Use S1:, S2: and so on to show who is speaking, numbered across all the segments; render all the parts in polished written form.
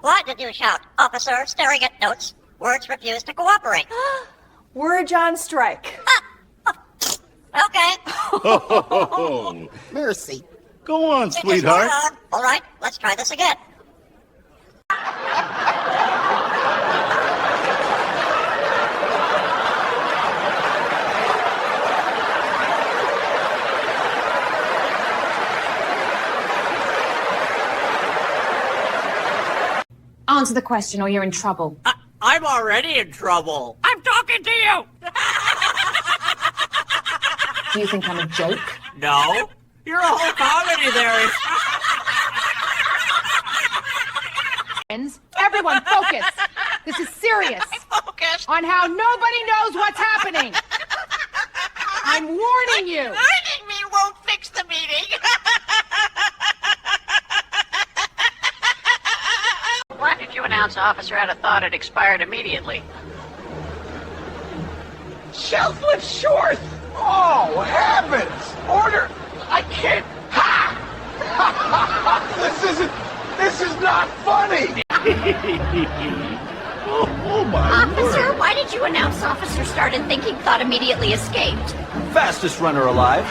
S1: Why did you shout, officer, staring at notes? Words refuse to cooperate.
S2: We're on strike.
S1: Okay.
S3: Oh,
S4: Mercy.
S3: go on, sweetheart.
S1: All right, let's try this again.
S5: Answer the question or you're in trouble.
S6: I'm already in trouble. I'm talking to you.
S5: Do you think I'm a joke?
S6: No, you're a whole comedy there.
S5: Friends, everyone focus. This is serious.
S6: Focus.
S5: On how nobody knows what's happening. I'm warning you.
S6: Warning me won't fix the meeting.
S7: Why did you announce officer had a thought it expired immediately?
S4: Shelf lift short! Oh, heavens! Order! I can't... Ha! This is not funny!
S3: Oh my
S7: Officer,
S3: word.
S7: why did you announce officer started thinking thought immediately escaped?
S8: Fastest runner alive.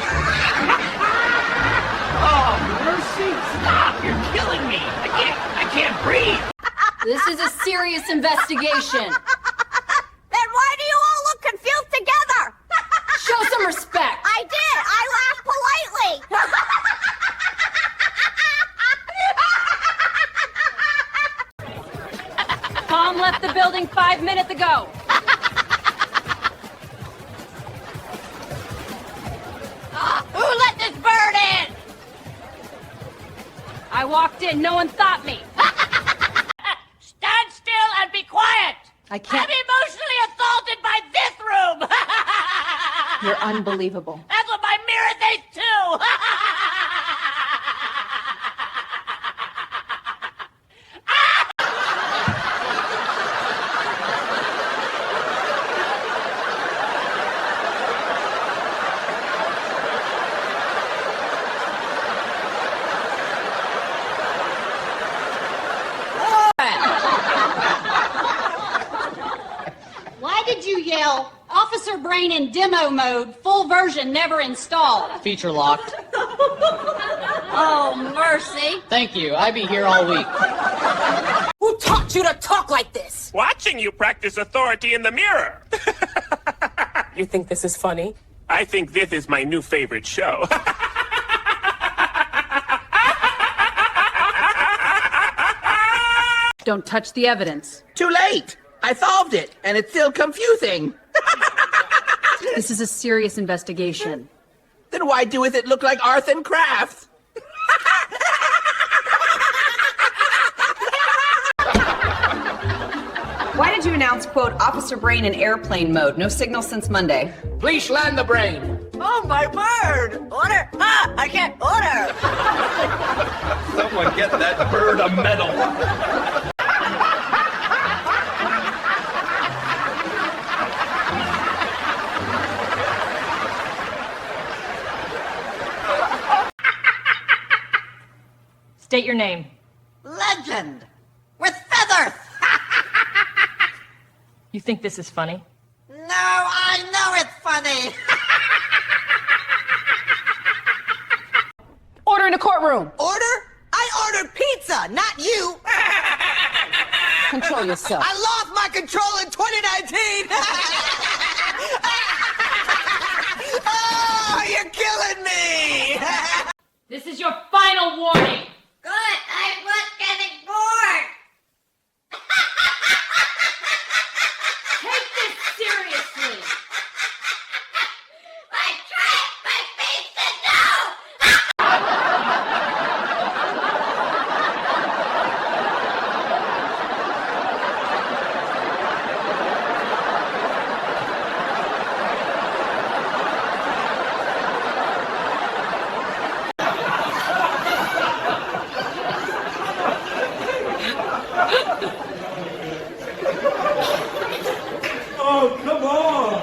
S6: Oh, mercy! Stop! You're killing me. I can't breathe.
S5: This is a serious investigation.
S1: Then why do you all look confused together?
S5: Show some respect.
S1: I did. I laughed politely.
S5: Tom left the building 5 minutes ago.
S7: Who let this bird in?
S5: I walked in, no one thought me.
S7: Stand still and be quiet.
S5: I can't.
S7: I'm emotionally assaulted by this room.
S5: You're unbelievable.
S7: That's what my mirror thinks too.
S5: Why did you yell, Officer Brain in demo mode, full version never installed?
S9: Feature locked.
S5: Oh, mercy.
S9: Thank you. I be here all week.
S2: Who taught you to talk like this?
S10: Watching you practice authority in the mirror.
S2: You think this is funny?
S10: I think this is my new favorite show.
S5: Don't touch the evidence.
S4: Too late! I solved it, and it's still confusing.
S5: This is a serious investigation.
S4: Then why doeth it look like arts and crafts?
S2: Why did you announce, quote, Officer Brain in airplane mode? No signal since Monday.
S4: Please land the brain.
S6: Oh, my bird. Order. Ah, I can't order.
S8: Someone get that bird a medal.
S5: State your name.
S6: Legend. With feathers.
S5: You think this is funny?
S6: No, I know it's funny.
S5: Order in a courtroom.
S6: Order? I ordered pizza, not you.
S5: Control yourself.
S6: I lost my control in 2019. Oh, you're killing me.
S5: This is your final warning.
S1: Good. I was getting bored.
S5: Take this seriously.
S1: I tried my pizza, no.
S3: Oh, come on.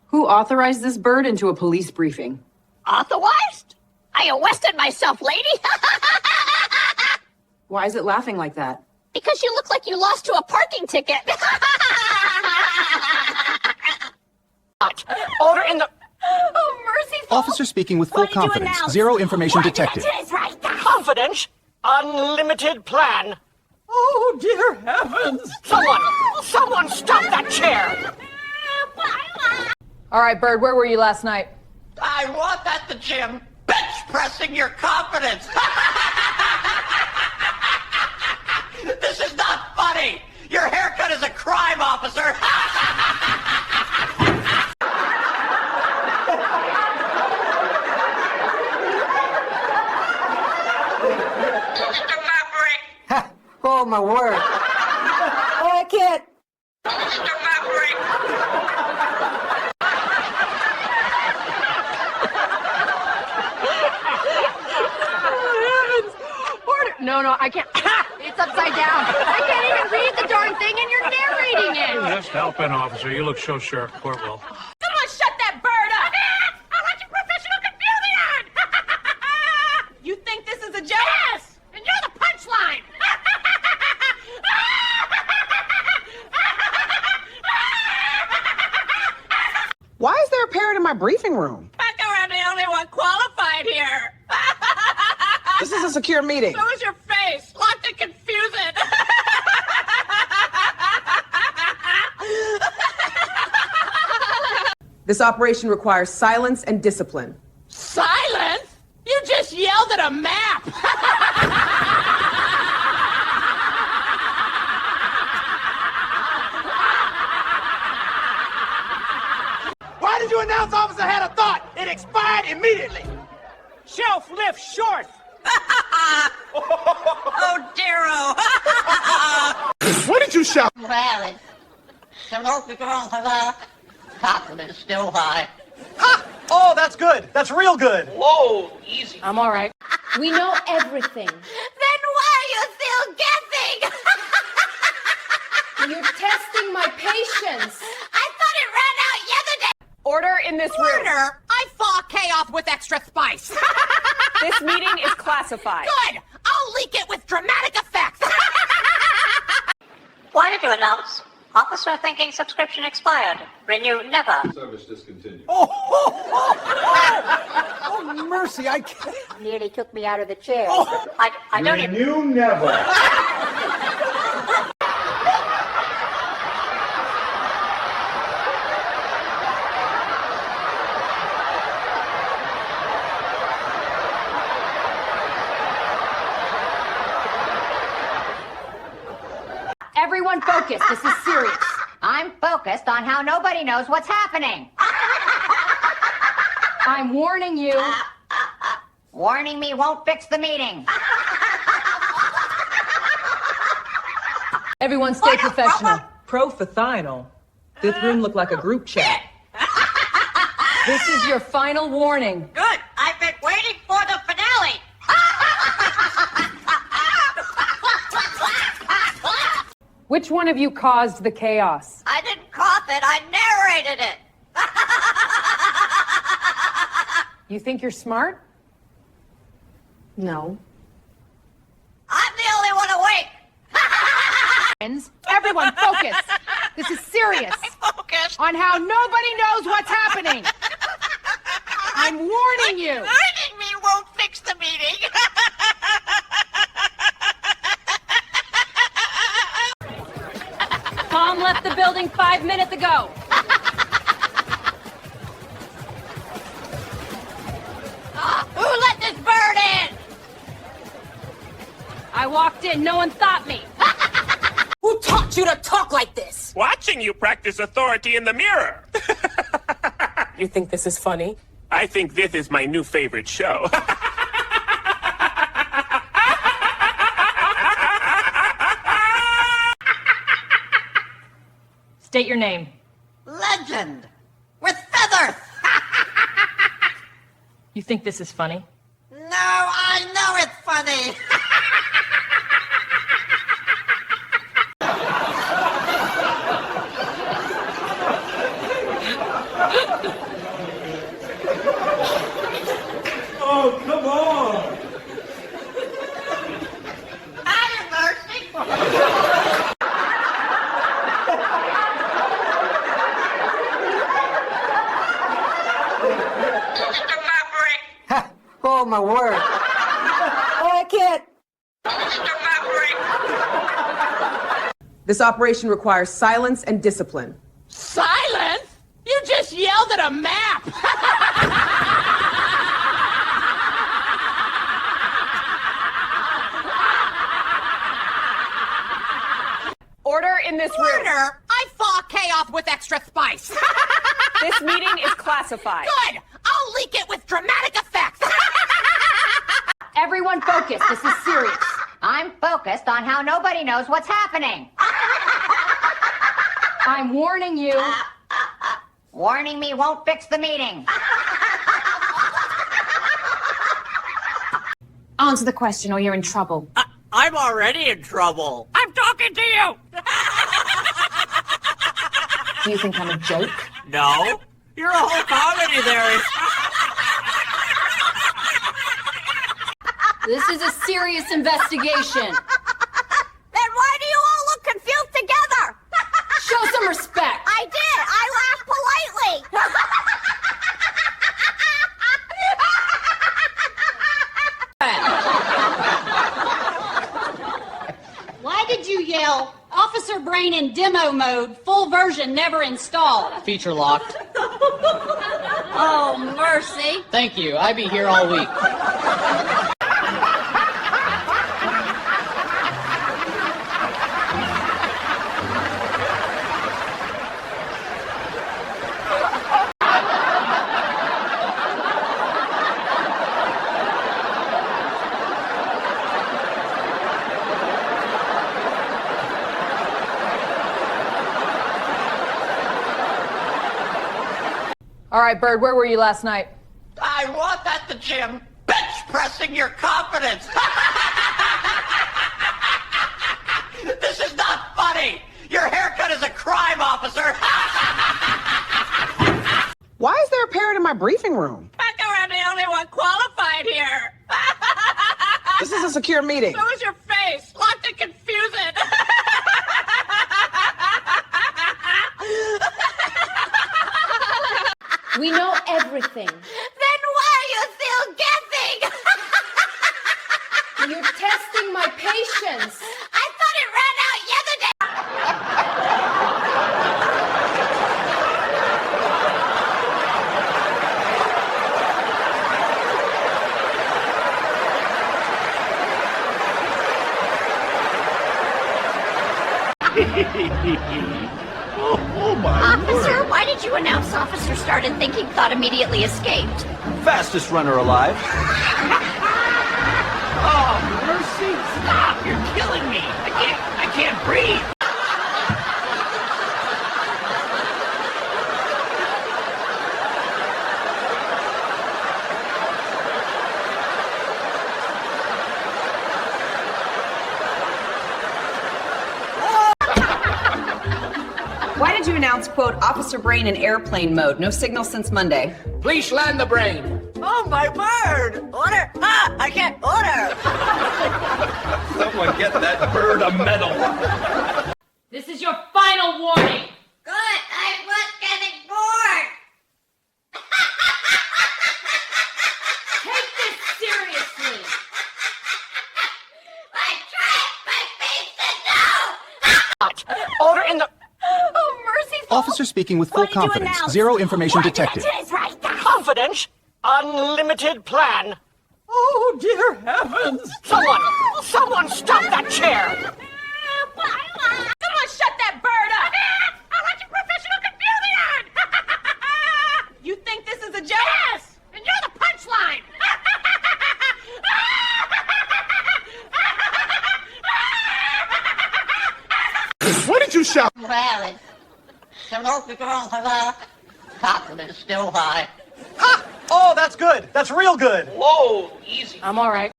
S2: Who authorized this bird into a police briefing?
S7: Authorized? I I arrested myself, lady.
S2: Why is it laughing like that?
S7: Because you look like you lost to a parking ticket. Order in the...
S5: Oh, mercy.
S11: Officer speaking with full confidence. Zero information detected.
S6: Confidence? Unlimited plan.
S4: Oh, dear heavens!
S6: Someone stop that chair!
S2: All right, Bird, where were you last night?
S6: I was at the gym, bench pressing your confidence. This is not funny. Your haircut is a crime, officer.
S7: Mr. Maverick.
S6: Oh, my word. Oh, I can't.
S7: Mr. Maverick.
S5: No, I can't. It's upside down. I can't even read the darn thing, and you're narrating it.
S10: Just helping, officer. You look so sharp. Court will.
S5: Someone shut that bird up! I'll let your professional chameleon! You think this is a joke? Yes! And you're the punchline!
S2: Why is there a parrot in my briefing room?
S7: I know I'm the only one qualified here.
S2: This is a secure meeting.
S7: So is your face. Locked and confused.
S2: This operation requires silence and discipline.
S6: Silence? You just yelled at a map. Why did you announce officer had a thought? It expired immediately. Shelf lift short.
S7: Oh, dear.
S3: What did you shout?
S7: Well, confidence still high.
S6: Ha! Oh, that's good. That's real good. Whoa, easy.
S5: I'm all right.
S12: We know everything.
S7: Then why are you still guessing?
S12: You're testing my patience.
S7: I thought it ran out yesterday.
S2: Order in this room.
S7: Order? I thaw chaos with extra spice.
S2: This meeting is classified.
S7: Good. I'll leak it with dramatic effects.
S1: Why did you announce? Officer thinking subscription expired. Renew never.
S3: Service discontinued.
S6: Oh, mercy, I can't.
S1: Nearly took me out of the chair. I don't even...
S3: Renew never.
S5: Everyone focus. This is serious.
S7: I'm focused on how nobody knows what's happening.
S5: I'm warning you.
S7: Warning me won't fix the meeting.
S2: Everyone stay professional. Pro-fathinal. This room looked like a group chat. This is your final warning.
S1: Good. I've been waiting for the finale.
S2: Which one of you caused the chaos?
S1: I didn't cough it. I narrated it.
S2: You think you're smart? No.
S1: I'm the only one awake.
S5: Everyone focus. This is serious.
S1: Focus.
S5: On how nobody knows what's happening. I'm warning you.
S1: Warning me won't fix the meeting.
S5: Tom left the building 5 minutes ago.
S1: Who let this bird in?
S5: I walked in. No one stopped me.
S2: Who taught you to talk like this?
S10: Watching you practice authority in the mirror.
S2: You think this is funny?
S10: I think this is my new favorite show.
S5: State your name.
S1: Legend. With feathers.
S5: You think this is funny?
S1: No, I know it's funny.
S3: Oh, come on.
S6: Oh, my word. Oh, I can't.
S2: This operation requires silence and discipline.
S6: Silence? You just yelled at a map.
S5: Order in this room.
S6: Order? I thaw chaos with extra spice.
S5: This meeting is classified.
S6: Good. I'll leak it with dramatic effects.
S5: Everyone focus. This is serious.
S7: I'm focused on how nobody knows what's happening.
S5: I'm warning you.
S7: Warning me won't fix the meeting.
S12: Answer the question or you're in trouble.
S6: I'm already in trouble. I'm talking to you.
S12: Do you think I'm a joke?
S6: No. You're a whole comedy there.
S5: This is a serious investigation.
S6: Then why do you all look confused together?
S5: Show some respect.
S6: I did. I laughed politely.
S5: Why did you yell, Officer Brain in demo mode, full version never installed?
S9: Feature locked.
S5: Oh, mercy.
S9: Thank you. I be here all week.
S2: All right, Bird, where were you last night?
S6: I was at the gym, bench pressing your confidence. This is not funny. Your haircut is a crime, officer.
S13: Why is there a parrot in my briefing room?
S6: I'm the only one qualified here.
S13: This is a secure meeting.
S6: So is your face, locked and confused.
S12: We know everything.
S6: Then why are you still guessing?
S12: You're testing my patience.
S6: I thought it ran out yesterday.
S3: Oh my
S7: Officer, why did you announce officer started thinking thought immediately escaped?
S8: Fastest runner alive.
S6: Oh, mercy! Stop! You're killing me. I can't breathe.
S2: Why did you announce, quote, Officer Brain in airplane mode? No signal since Monday.
S6: Please land the brain. Oh, my word! Order! Ah, I can't order!
S8: Someone get that bird a medal.
S5: This is your final warning.
S7: Good, I was getting bored.
S5: Take this seriously.
S7: I tried my face to know.
S6: Order in the...
S5: Oh, mercy.
S11: Officer speaking with full confidence. Zero information detected.
S6: Confidence? Unlimited plan. Oh, dear heavens! Someone stop that chair!
S5: Someone shut that bird up.
S6: I'll let your professional chameleon!
S5: You think this is a joke?
S6: Yes! And you're the punchline!
S3: What did you shout?
S7: Well, it's confidence still high.
S6: Ha! Oh, that's good. That's real good. Whoa, easy.
S5: I'm all right.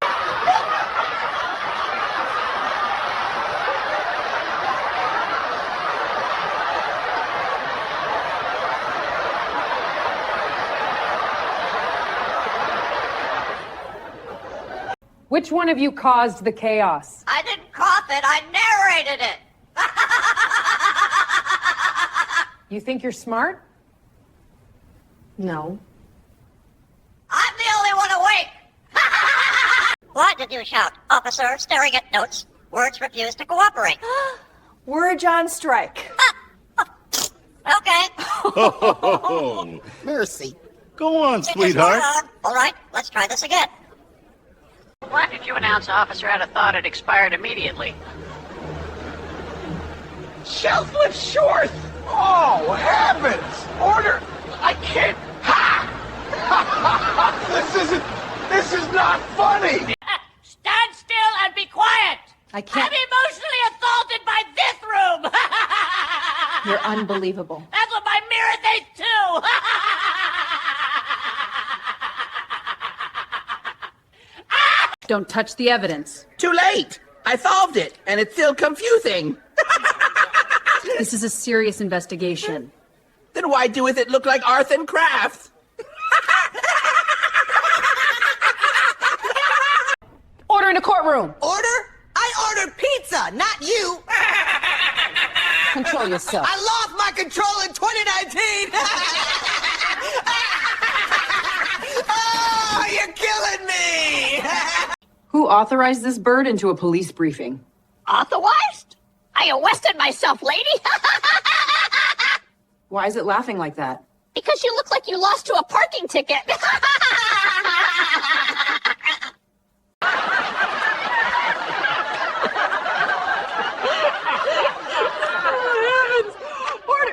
S2: Which one of you caused the chaos?
S7: I didn't cough it, I narrated it.
S2: You think you're smart?
S12: No.
S7: I'm the only one awake.
S1: Why did you shout? Officer staring at notes. Words refuse to cooperate.
S12: We're on strike.
S1: Okay.
S3: Oh,
S11: Mercy.
S3: go on, sweetheart.
S1: All right, let's try this again.
S7: Why did you announce officer had a thought it expired immediately?
S4: Shelf lift short! Oh, heavens! Order! I can't... Ha! This is not funny!
S5: Stand still and be quiet!
S12: I can't.
S5: I'm emotionally assaulted by this room!
S12: You're unbelievable.
S5: That's what my mirror thinks too!
S2: Don't touch the evidence.
S6: Too late! I solved it, and it's still confusing.
S2: This is a serious investigation.
S6: Then why doeth it look like arts and crafts?
S2: Order in a courtroom.
S13: Order? I ordered pizza, not you.
S2: Control yourself.
S13: I lost my control in 2019. Oh, you're killing me.
S2: Who authorized this bird into a police briefing?
S5: Authorized? I arrested myself, lady!
S2: Why is it laughing like that?
S5: Because you look like you lost to a parking ticket!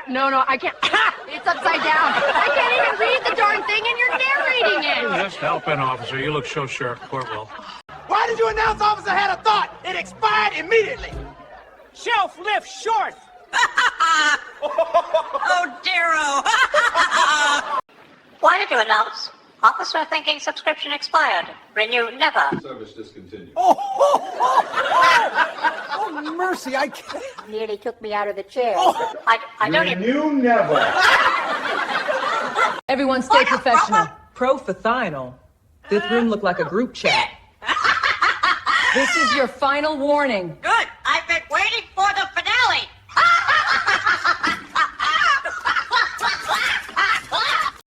S5: No, I can't. It's upside down. I can't even read the darn thing and you're narrating it.
S10: Just helping, officer. You look so sure. Court will.
S6: Why did you announce officer had a thought? It expired immediately. Shelf lift short.
S13: Oh, dearo.
S1: Why did you announce? Officer thinking subscription expired. Renew never.
S8: Service discontinued.
S4: Oh, mercy, I can't...
S5: Nearly took me out of the chair.
S1: I don't even...
S3: You never.
S2: Everyone stay professional. Pro-for-thynol. This room looked like a group chat. This is your final warning.